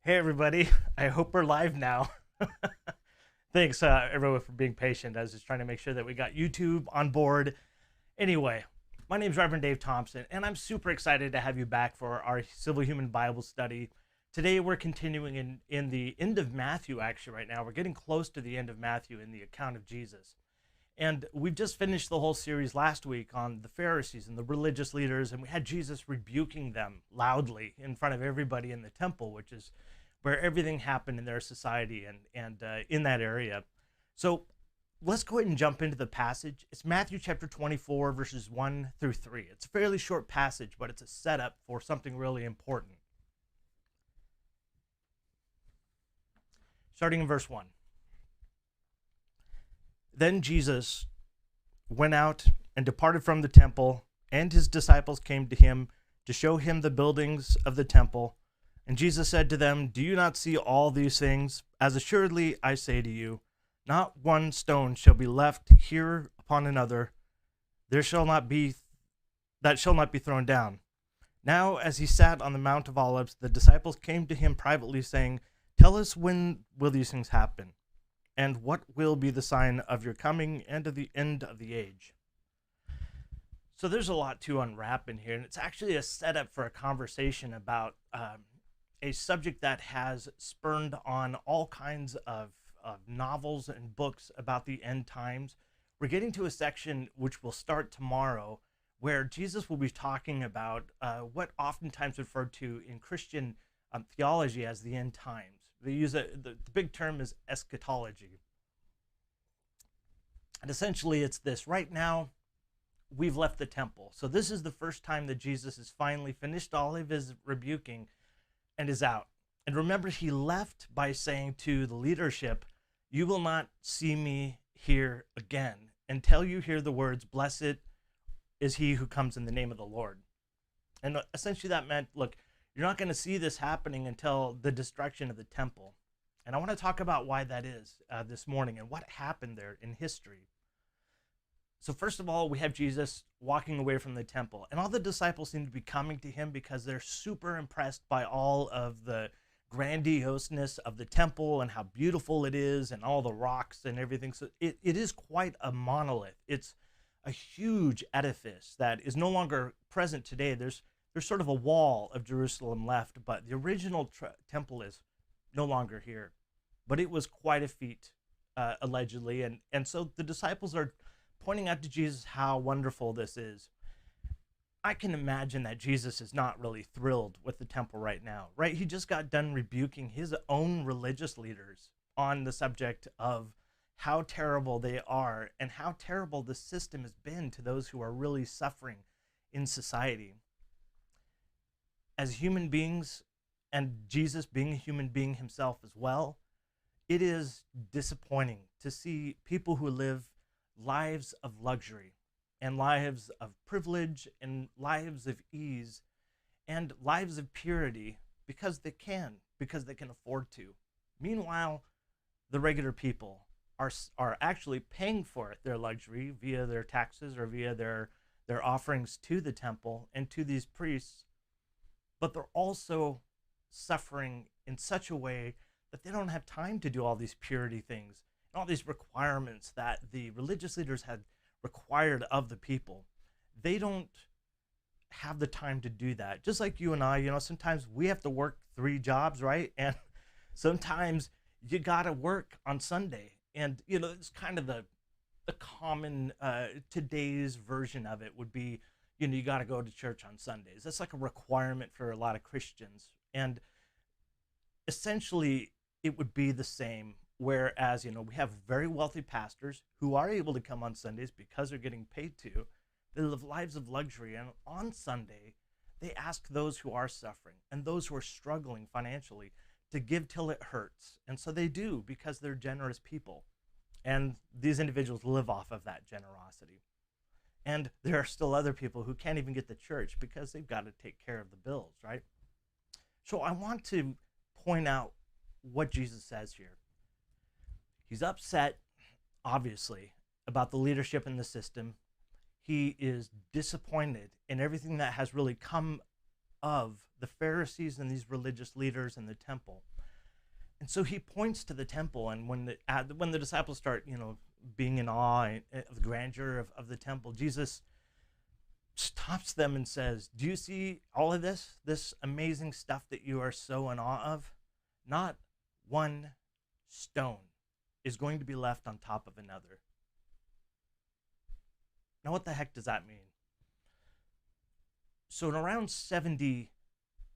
Hey everybody, I hope we're live now. Thanks everyone for being patient. I was just trying to make sure that we got YouTube on board. Anyway, my name is Reverend Dave Thompson, and I'm super excited to have you back for our Civil Human Bible study. Today we're continuing in the end of Matthew, actually, right now. We're getting close to the end of Matthew in the account of Jesus. And we've just finished the whole series last week on the Pharisees and the religious leaders, and we had Jesus rebuking them loudly in front of everybody in the temple, which is where everything happened in their society and in that area. So let's go ahead and jump into the passage. It's Matthew chapter 24, verses 1 through 3. It's a fairly short passage, but it's a setup for something really important. Starting in verse 1. Then Jesus went out and departed from the temple, and his disciples came to him to show him the buildings of the temple. And Jesus said to them, "Do you not see all these things? As assuredly I say to you, not one stone shall be left here upon another. There shall not be that shall not be thrown down." Now, as he sat on the Mount of Olives, the disciples came to him privately, saying, "Tell us, when will these things happen? And what will be the sign of your coming and of the end of the age?" So there's a lot to unwrap in here, and it's actually a setup for a conversation about a subject that has spurned on all kinds of novels and books about the end times. We're getting to a section which will start tomorrow, where Jesus will be talking about what oftentimes referred to in Christian theology as the end times. They use the big term is eschatology. And essentially it's this: right now, we've left the temple. So this is the first time that Jesus has finally finished all of his rebuking and is out. And remember, he left by saying to the leadership, "You will not see me here again until you hear the words, 'Blessed is he who comes in the name of the Lord.'" And essentially that meant, look, you're not going to see this happening until the destruction of the temple. And I want to talk about why that is this morning and what happened there in history. So first of all, we have Jesus walking away from the temple, and all the disciples seem to be coming to him because they're super impressed by all of the grandioseness of the temple and how beautiful it is and all the rocks and everything. So it is quite a monolith. It's a huge edifice that is no longer present today. There's sort of a wall of Jerusalem left, but the original temple is no longer here. But it was quite a feat, allegedly. And so the disciples are pointing out to Jesus how wonderful this is. I can imagine that Jesus is not really thrilled with the temple right now, right? He just got done rebuking his own religious leaders on the subject of how terrible they are and how terrible the system has been to those who are really suffering in society. As human beings, and Jesus being a human being himself as well, it is disappointing to see people who live lives of luxury and lives of privilege and lives of ease and lives of purity because they can afford to. Meanwhile, the regular people are actually paying for their luxury via their taxes or via their offerings to the temple and to these priests, but they're also suffering in such a way that they don't have time to do all these purity things and all these requirements that the religious leaders had required of the people. They don't have the time to do that. Just like you and I, sometimes we have to work 3 jobs, right? And sometimes you gotta work on Sunday. And it's kind of the common today's version of it would be, you got to go to church on Sundays. That's like a requirement for a lot of Christians. And essentially, it would be the same. Whereas, we have very wealthy pastors who are able to come on Sundays because they're getting paid to. They live lives of luxury. And on Sunday, they ask those who are suffering and those who are struggling financially to give till it hurts. And so they do because they're generous people. And these individuals live off of that generosity. And there are still other people who can't even get to church because they've got to take care of the bills, right? So I want to point out what Jesus says here. He's upset, obviously, about the leadership in the system. He is disappointed in everything that has really come of the Pharisees and these religious leaders in the temple. And so he points to the temple, and when the disciples start, being in awe of the grandeur of the temple, Jesus stops them and says, "Do you see all of this amazing stuff that you are so in awe of? Not one stone is going to be left on top of another." Now, what the heck does that mean? So in around 70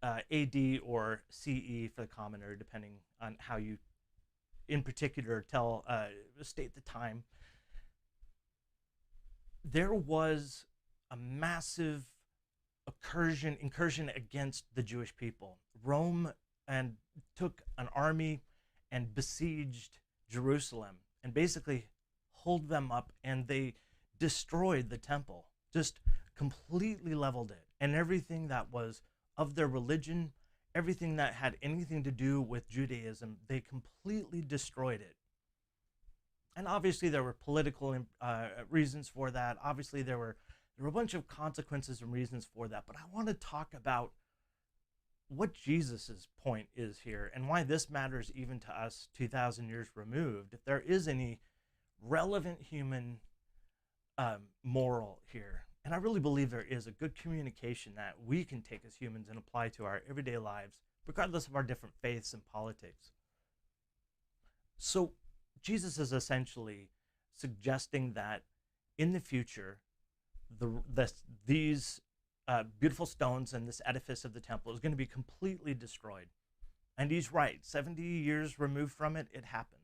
AD or CE for the commoner, depending on how you, in particular, state the time, there was a massive incursion against the Jewish people. Rome and took an army and besieged Jerusalem and basically holed them up, and they destroyed the temple, just completely leveled it, and everything that was of their religion, everything that had anything to do with Judaism, they completely destroyed it. And obviously there were political reasons for that. Obviously there were a bunch of consequences and reasons for that. But I want to talk about what Jesus's point is here and why this matters even to us 2,000 years removed. If there is any relevant human moral here. And I really believe there is a good communication that we can take as humans and apply to our everyday lives, regardless of our different faiths and politics. So Jesus is essentially suggesting that in the future, these beautiful stones and this edifice of the temple is going to be completely destroyed. And he's right. 70 years removed from it, it happens.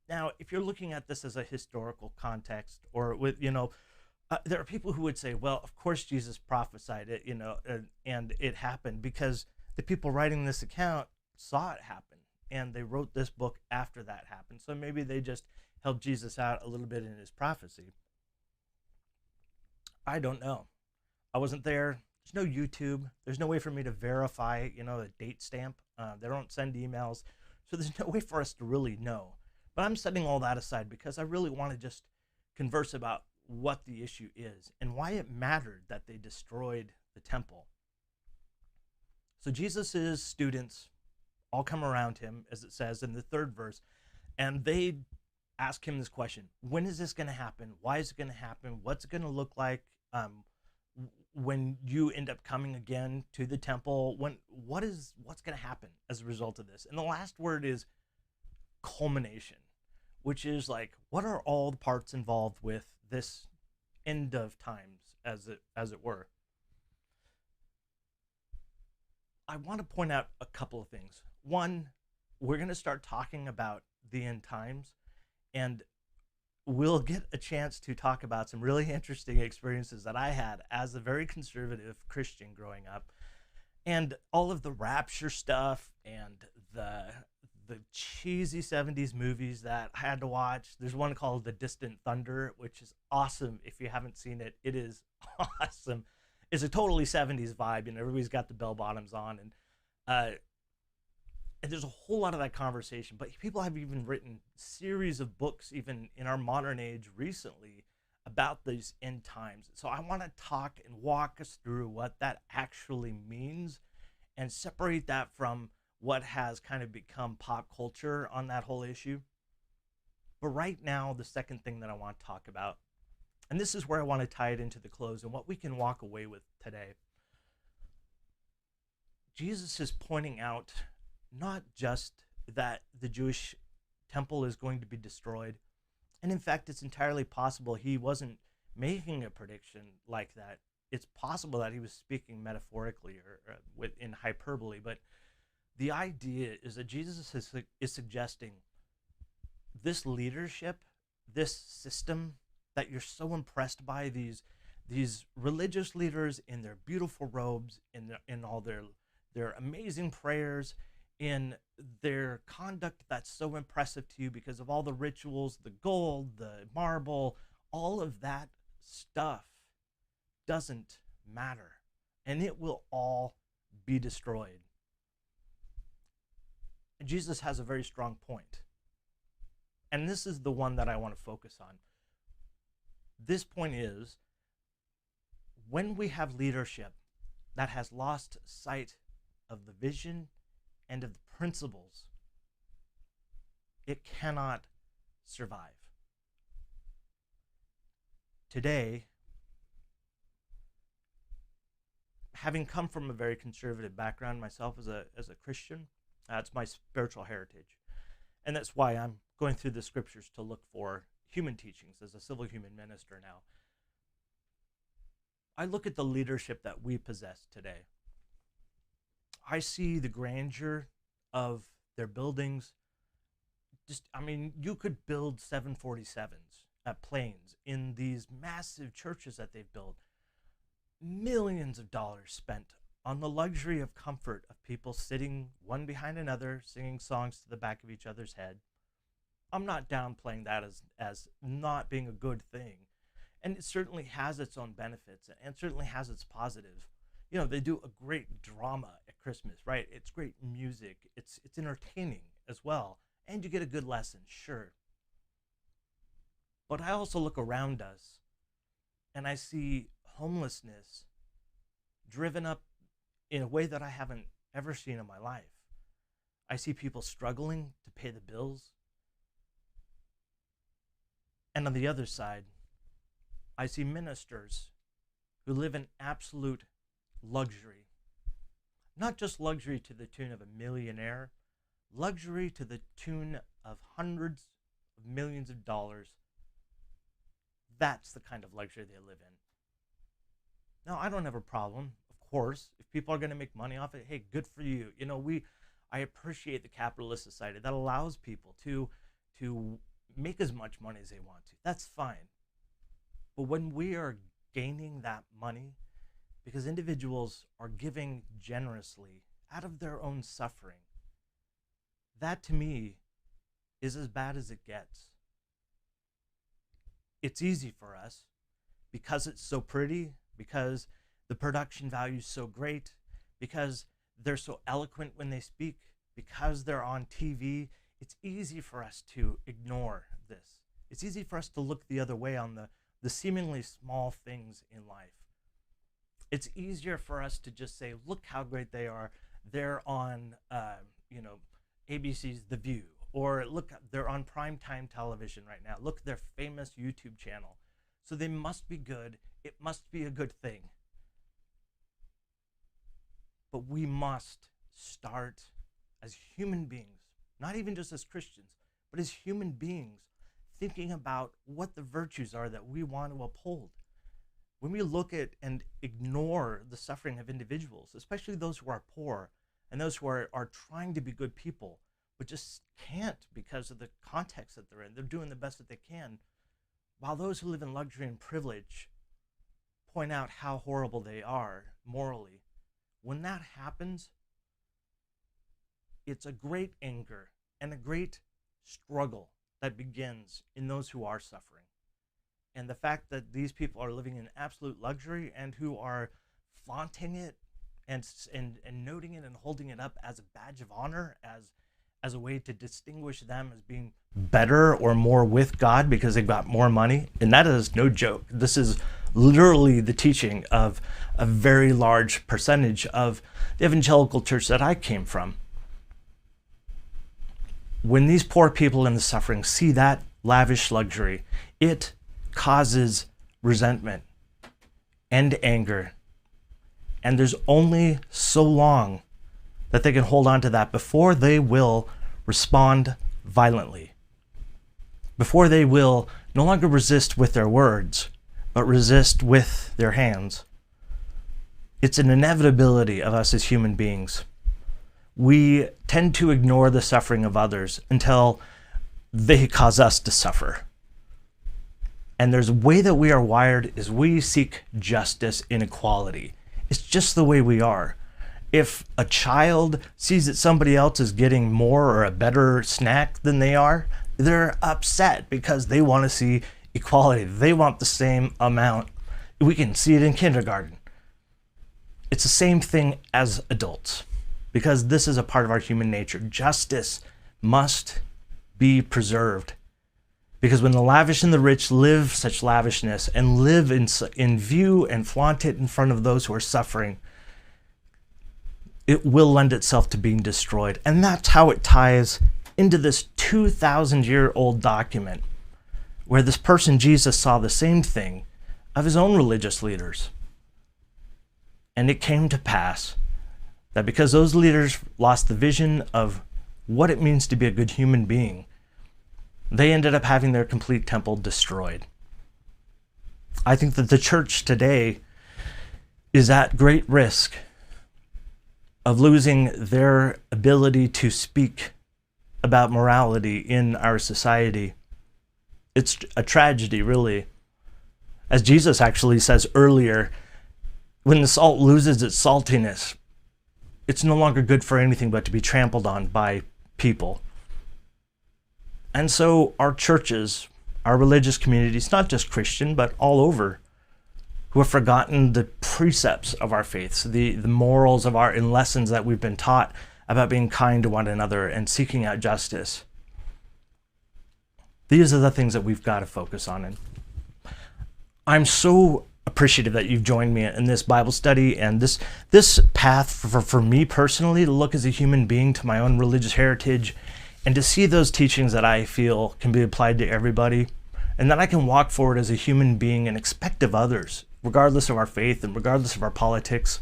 Now, if you're looking at this as a historical context, or with, there are people who would say, well, of course Jesus prophesied it, and it happened because the people writing this account saw it happen, and they wrote this book after that happened. So maybe they just helped Jesus out a little bit in his prophecy. I don't know. I wasn't there. There's no YouTube. There's no way for me to verify, a date stamp. They don't send emails. So there's no way for us to really know. But I'm setting all that aside because I really want to just converse about what the issue is and why it mattered that they destroyed the temple. So Jesus's students all come around him, as it says in the 3rd verse, and they ask him this question: when is this going to happen? Why is it going to happen? What's it going to look like when you end up coming again to the temple? What's going to happen as a result of this? And the last word is culmination, which is like, what are all the parts involved with this end of times, as it were? I want to point out a couple of things. One, we're going to start talking about the end times, and we'll get a chance to talk about some really interesting experiences that I had as a very conservative Christian growing up, and all of the rapture stuff and the cheesy 70s movies that I had to watch. There's one called The Distant Thunder, which is awesome. If you haven't seen it, it is awesome. It's a totally 70s vibe, and everybody's got the bell bottoms on, and there's a whole lot of that conversation. But people have even written series of books, even in our modern age recently, about these end times. So I want to talk and walk us through what that actually means and separate that from what has kind of become pop culture on that whole issue. But right now, the second thing that I want to talk about, and this is where I want to tie it into the close and what we can walk away with today. Jesus is pointing out not just that the Jewish temple is going to be destroyed, and in fact, it's entirely possible he wasn't making a prediction like that. It's possible that he was speaking metaphorically or in hyperbole, but the idea is that Jesus is suggesting this leadership, this system that you're so impressed by, these religious leaders in their beautiful robes, in all their amazing prayers, in their conduct that's so impressive to you because of all the rituals, the gold, the marble, all of that stuff doesn't matter, and it will all be destroyed. And Jesus has a very strong point. And this is the one that I want to focus on. This point is, when we have leadership that has lost sight of the vision and of the principles, it cannot survive. Today, having come from a very conservative background myself as a Christian, that's my spiritual heritage. And that's why I'm going through the scriptures to look for human teachings as a civil human minister now. I look at the leadership that we possess today. I see the grandeur of their buildings. You could build 747s at planes in these massive churches that they've built. Millions of dollars spent on the luxury of comfort of people sitting one behind another, singing songs to the back of each other's head. I'm not downplaying that as not being a good thing. And it certainly has its own benefits and certainly has its positive. They do a great drama at Christmas, right? It's great music. It's entertaining as well. And you get a good lesson, sure. But I also look around us and I see homelessness driven up in a way that I haven't ever seen in my life. I see people struggling to pay the bills. And on the other side, I see ministers who live in absolute luxury. Not just luxury to the tune of a millionaire, luxury to the tune of hundreds of millions of dollars. That's the kind of luxury they live in. Now, I don't have a problem, of course, if people are going to make money off it. Hey, good for you. I appreciate the capitalist society that allows people to make as much money as they want to. That's fine. But when we are gaining that money because individuals are giving generously out of their own suffering, that to me is as bad as it gets. It's easy for us because it's so pretty, because the production value is so great, because they're so eloquent when they speak, because they're on TV. It's easy for us to ignore this. It's easy for us to look the other way on the seemingly small things in life. It's easier for us to just say, look how great they are. They're on, ABC's The View, or look, they're on primetime television right now. Look, their famous YouTube channel. So they must be good. It must be a good thing. But we must start as human beings, not even just as Christians, but as human beings, thinking about what the virtues are that we want to uphold. When we look at and ignore the suffering of individuals, especially those who are poor and those who are trying to be good people, but just can't because of the context that they're in, they're doing the best that they can, while those who live in luxury and privilege point out how horrible they are morally. When that happens, it's a great anger and a great struggle that begins in those who are suffering. And the fact that these people are living in absolute luxury and who are flaunting it and noting it and holding it up as a badge of honor, as a way to distinguish them as being better or more with God because they've got more money. And that is no joke. This is literally the teaching of a very large percentage of the evangelical church that I came from. When these poor people in the suffering see that lavish luxury, it causes resentment and anger. And there's only so long that they can hold on to that before they will respond violently, before they will no longer resist with their words, but resist with their hands. It's an inevitability of us as human beings. We tend to ignore the suffering of others until they cause us to suffer. And there's a way that we are wired is we seek justice and equality. It's just the way we are. If a child sees that somebody else is getting more or a better snack than they are, they're upset because they want to see equality. They want the same amount. We can see it in kindergarten. It's the same thing as adults, because this is a part of our human nature. Justice must be preserved, because when the lavish and the rich live such lavishness and live in view and flaunt it in front of those who are suffering, it will lend itself to being destroyed. And that's how it ties into this 2,000-year-old document where this person, Jesus, saw the same thing of his own religious leaders. And it came to pass that because those leaders lost the vision of what it means to be a good human being, they ended up having their complete temple destroyed. I think that the church today is at great risk of losing their ability to speak about morality in our society. It's a tragedy, really. As Jesus actually says earlier, when the salt loses its saltiness, it's no longer good for anything but to be trampled on by people. And so our churches, our religious communities, not just Christian, but all over, who have forgotten the precepts of our faiths, the morals of our and lessons that we've been taught about being kind to one another and seeking out justice. These are the things that we've got to focus on. And I'm so appreciative that you've joined me in this Bible study and this path for me personally to look as a human being to my own religious heritage and to see those teachings that I feel can be applied to everybody, and that I can walk forward as a human being and expect of others, regardless of our faith and regardless of our politics.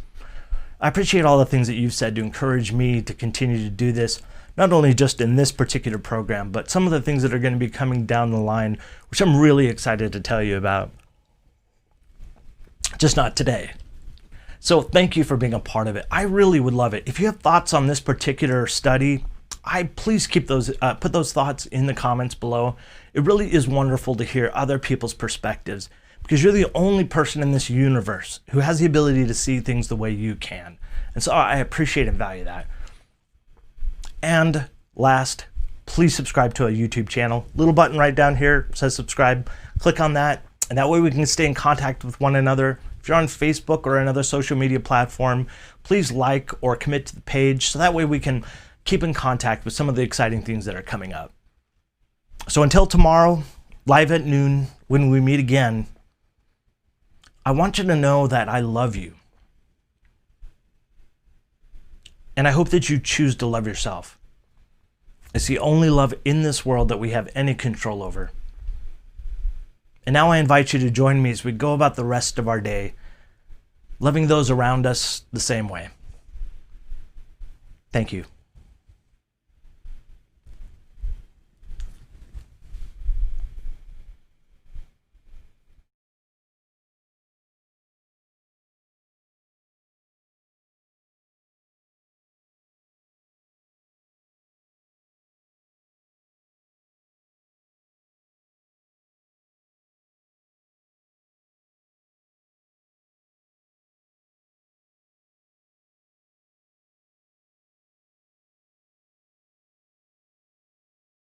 I appreciate all the things that you've said to encourage me to continue to do this, not only just in this particular program, but some of the things that are going to be coming down the line, which I'm really excited to tell you about. Just not today. So thank you for being a part of it. I really would love it. If you have thoughts on this particular study, please keep those, put those thoughts in the comments below. It really is wonderful to hear other people's perspectives, because you're the only person in this universe who has the ability to see things the way you can. And so I appreciate and value that. And last, please subscribe to our YouTube channel. Little button right down here says subscribe. Click on that, and that way we can stay in contact with one another. If you're on Facebook or another social media platform, please like or commit to the page so that way we can keep in contact with some of the exciting things that are coming up. So until tomorrow, live at noon, when we meet again, I want you to know that I love you. And I hope that you choose to love yourself. It's the only love in this world that we have any control over. And now I invite you to join me as we go about the rest of our day, loving those around us the same way. Thank you.